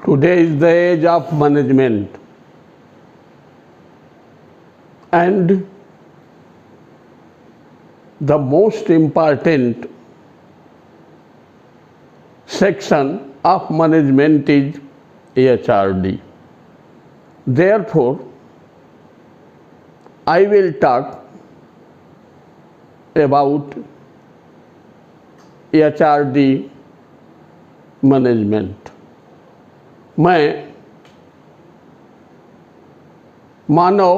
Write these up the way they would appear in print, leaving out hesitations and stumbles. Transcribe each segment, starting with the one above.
Today is the age of management, and the most important section of management is HRD. Therefore, I will talk about HRD management. मैं मानव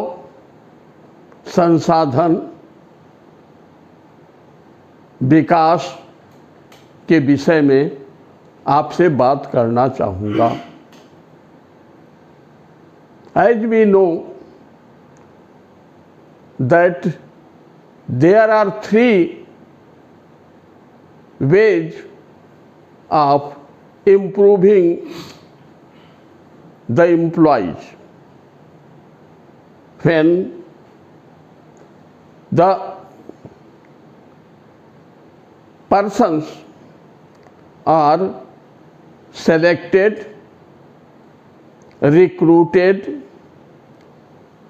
संसाधन विकास के विषय में आपसे बात करना चाहूँगा। As we know that there are three ways of improving the employees. When the persons are selected, recruited,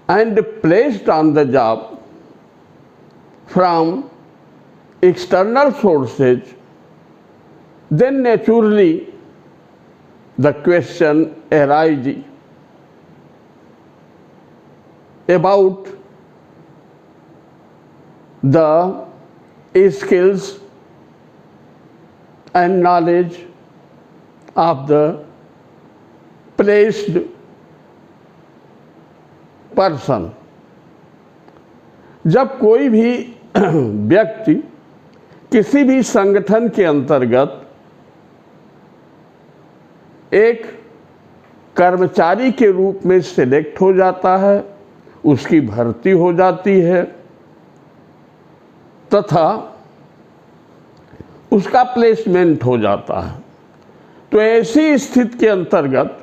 and placed on the job from external sources, then naturally the question arises about the skills and knowledge of the placed person। जब कोई भी व्यक्ति किसी भी संगठन के अंतर्गत एक कर्मचारी के रूप में सिलेक्ट हो जाता है, उसकी भर्ती हो जाती है तथा उसका प्लेसमेंट हो जाता है, तो ऐसी स्थिति के अंतर्गत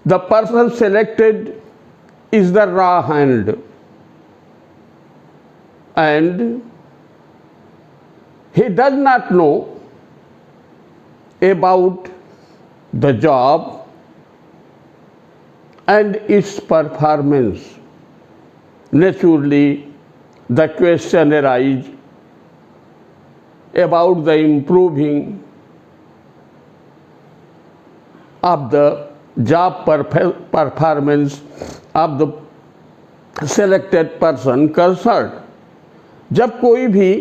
the person selected is the raw hand and he does not know about the job and its performance. Naturally, the question arises about the improving of the job performance of the selected person concerned। जब कोई भी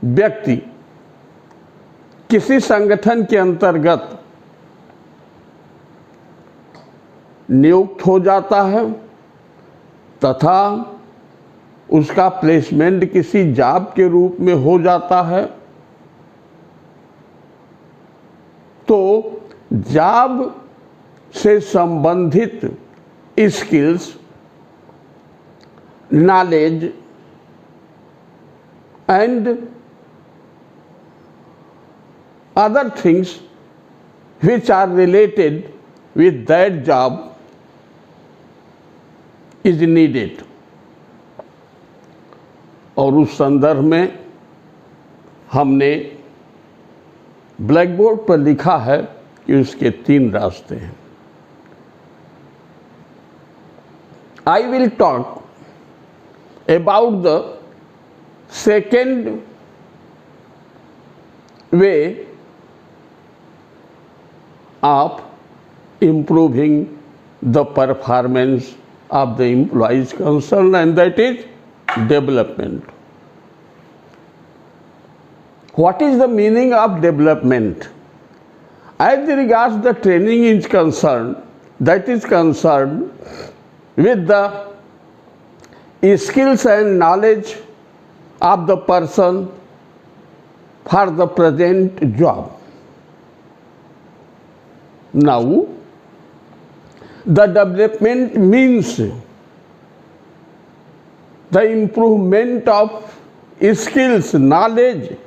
व्यक्ति किसी संगठन के अंतर्गत नियुक्त हो जाता है तथा उसका प्लेसमेंट किसी जॉब के रूप में हो जाता है, तो जॉब से संबंधित skills, knowledge and other things which are related with that job is needed। और उस संदर्भ में हमने ब्लैक बोर्ड पर लिखा है कि उसके 3 रास्ते हैं। I will talk about the second way of improving the performance of the employees concerned, and that is development। What is the meaning of development? As regards the training is concerned, that is concerned with the skills and knowledge of the person for the present job। Now, the development means the improvement of skills, knowledge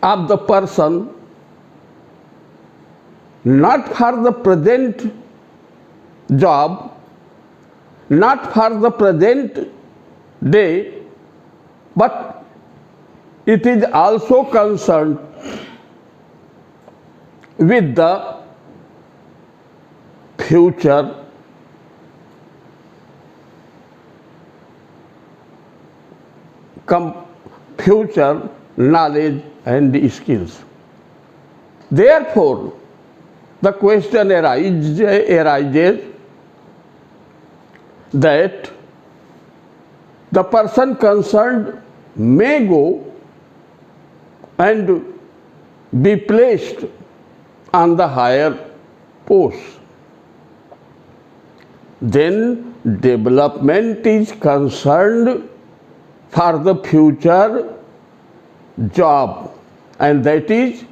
of the person, not for the present job, not for the present day, but it is also concerned with the future future knowledge and skills. Therefore, the question arises that the person concerned may go and be placed on the higher post. Then development is concerned for the future job, and that is,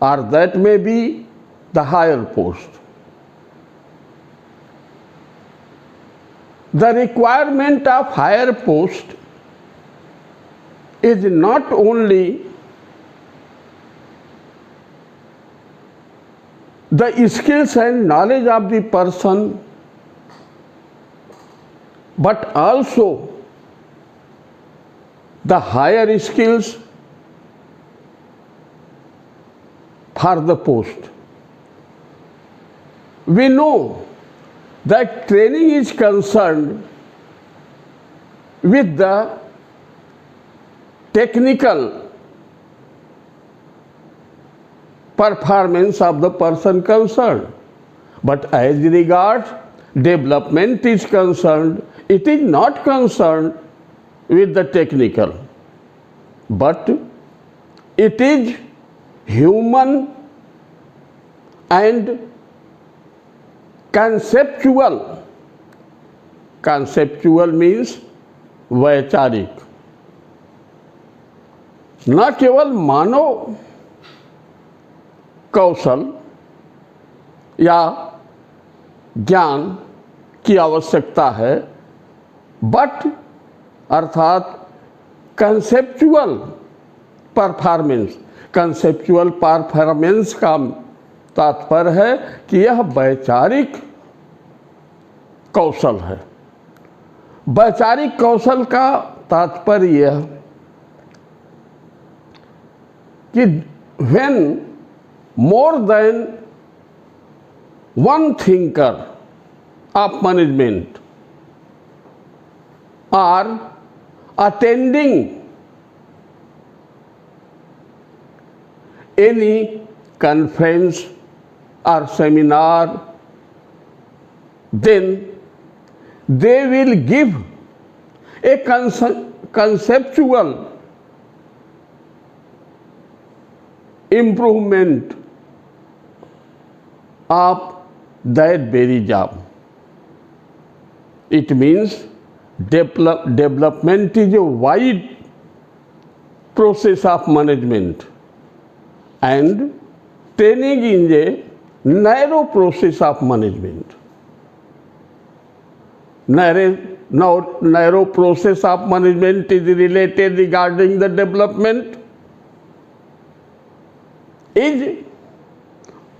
or that may be the higher post. The requirement of higher post is not only the skills and knowledge of the person, but also the higher skills for the post. We know that training is concerned with the technical performance of the person concerned. But as regards development is concerned, it is not concerned with the technical, but it is human and conceptual. Conceptual means वैचारिक, न केवल मानव कौशल या ज्ञान की आवश्यकता है, but अर्थात conceptual performance. Conceptual performance का तात्पर्य है कि यह वैचारिक कौशल है। वैचारिक कौशल का तात्पर्य यह कि when more than one thinker of management are attending any conference or seminar, then they will give a conceptual improvement of that very job. It means development is a wide process of management and training is a narrow process of management. Narrow process of management is related regarding the development is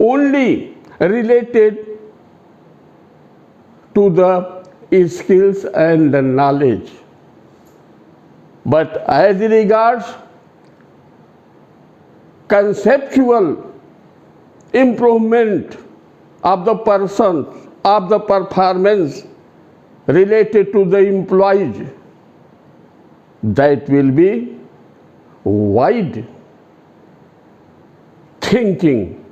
only related to the skills and the knowledge. But as regards conceptual improvement of the person, of the performance related to the employees, that will be wide thinking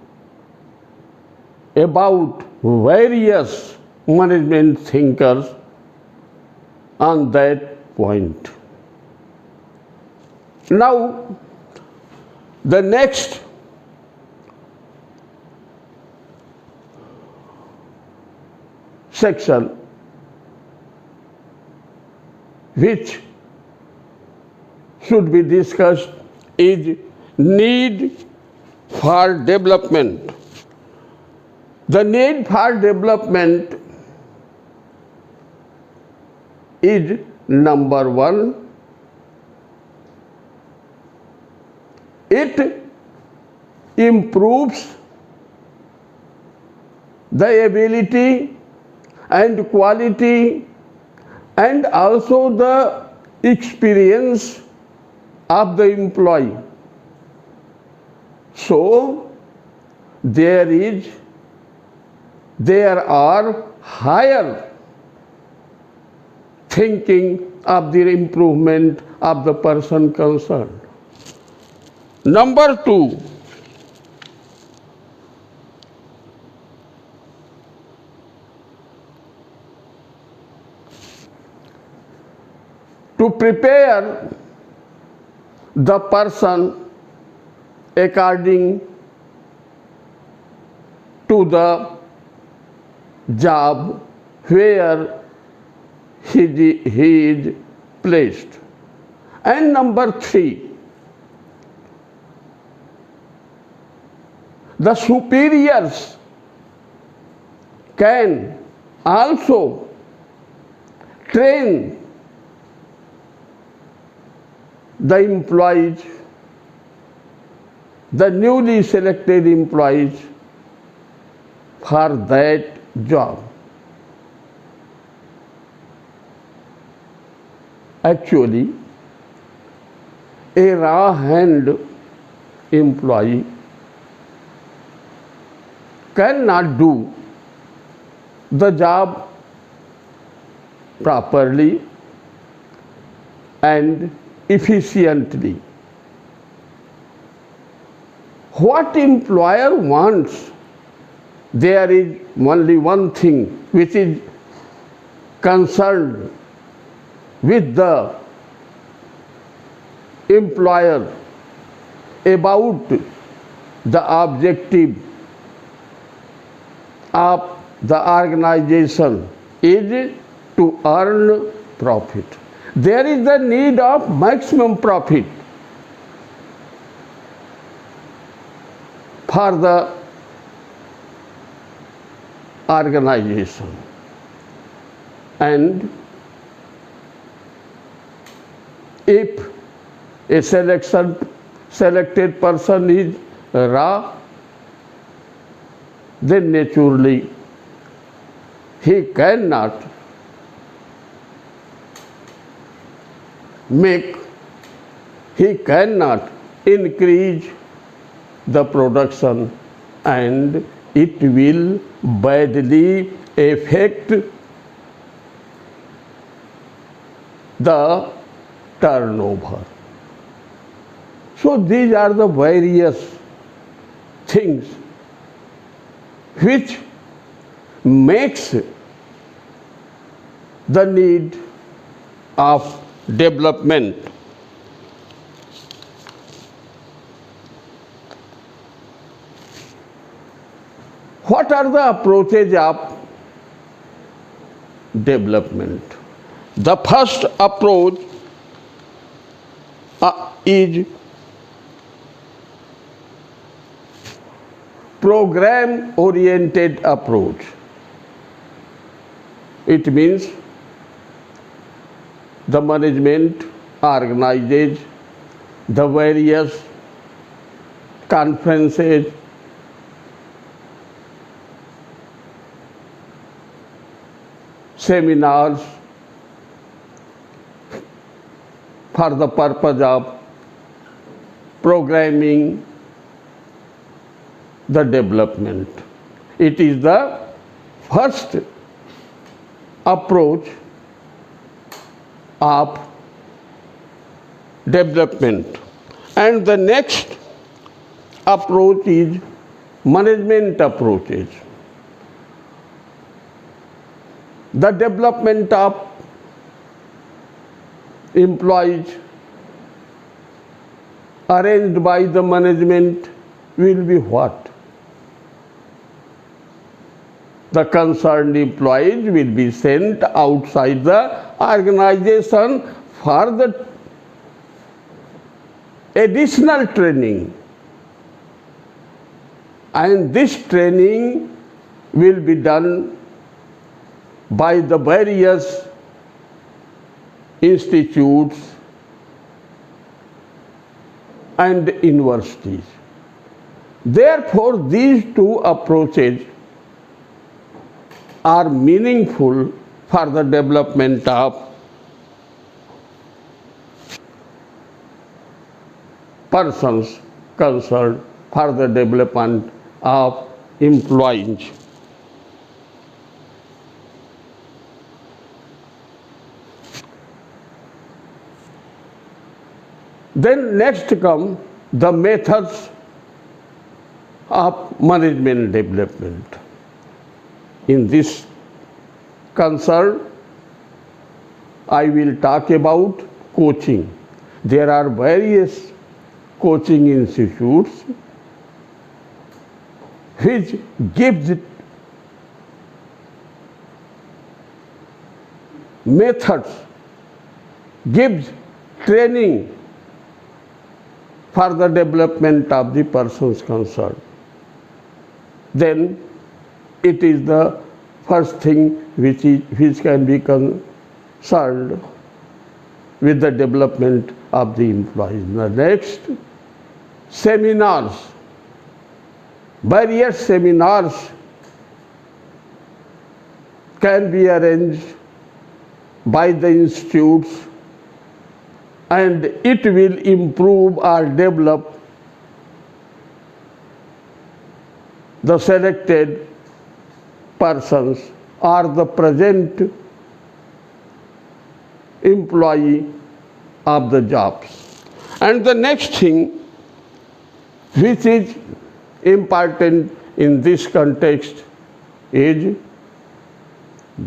about various management thinkers on that point. Now, the next section which should be discussed is need for development. The need for development is number one, it improves the ability and quality and also the experience of the employee. So there are higher thinking of the improvement of the person concerned. Number two, to prepare the person according to the job where he is placed. And number three, the superiors can also train the employees, the newly selected employees, for that job. Actually, a raw-hand employee cannot do the job properly and efficiently. What employer wants, there is only one thing which is concerned with the employer about the objective of the organization is to earn profit. There is the need of maximum profit for the organization, and if a selected person is raw, then naturally he cannot increase the production, and it will badly affect the turnover. So these are the various things which makes the need of development. What are the approaches of development? The first approach is program-oriented approach. It means the management organizes the various conferences, seminars for the purpose of programming the development. It is the first approach of development. And the next approach is management approaches. The development of employees arranged by the management will be what? The concerned employees will be sent outside the organization for the additional training, and this training will be done by the various institutes and universities. Therefore, these two approaches are meaningful for the development of persons concerned for the development of employees. Then next come the methods of management development. In this concern, I will talk about coaching. There are various coaching institutes which gives methods, gives training for the development of the persons concerned. Then it is the first thing which can be concerned with the development of the employees. The next, seminars. Various seminars can be arranged by the institutes, and it will improve or develop the selected persons or the present employee of the jobs. And the next thing which is important in this context is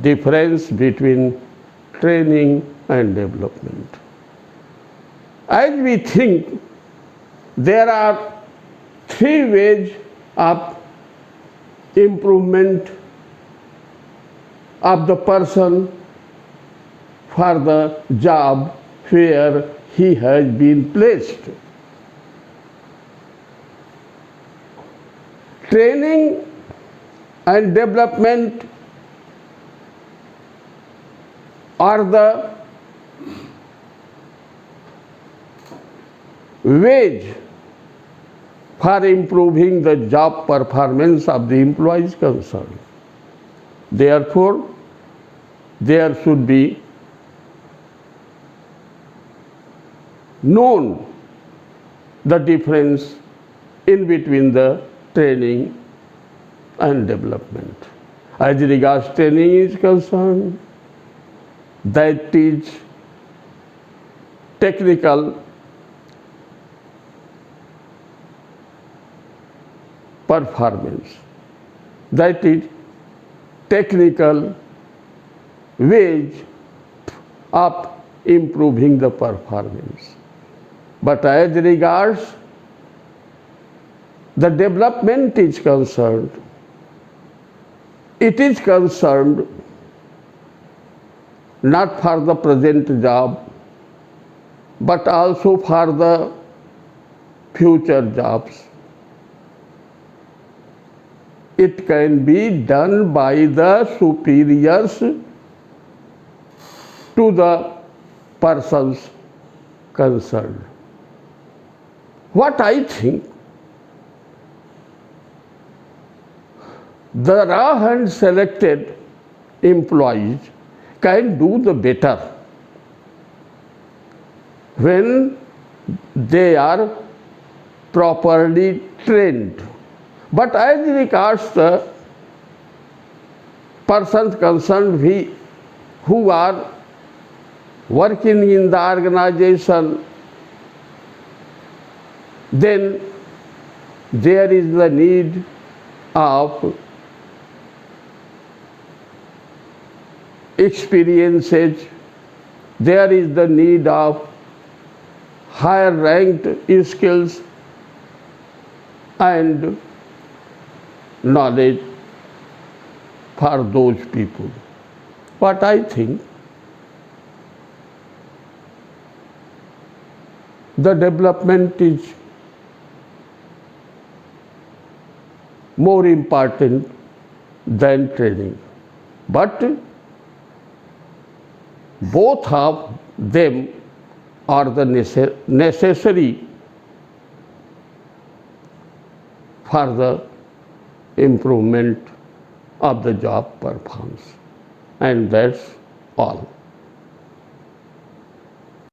difference between training and development. As we think, there are three ways of improvement of the person for the job where he has been placed. Training and development are the ways for improving the job performance of the employees concerned. Therefore, there should be known the difference in between the training and development. As regards training is concerned, that is technical performance. That is technical ways of improving the performance. But as regards the development is concerned, it is concerned not for the present job, but also for the future jobs. It can be done by the superiors to the persons concerned. What I think, the raw and selected employees can do the better when they are properly trained. But as regards the persons concerned who are working in the organization, then there is the need of experiences, there is the need of higher ranked skills and knowledge for those people. But I think the development is more important than training. But both of them are the necessary for the improvement of the job performance. And that's all.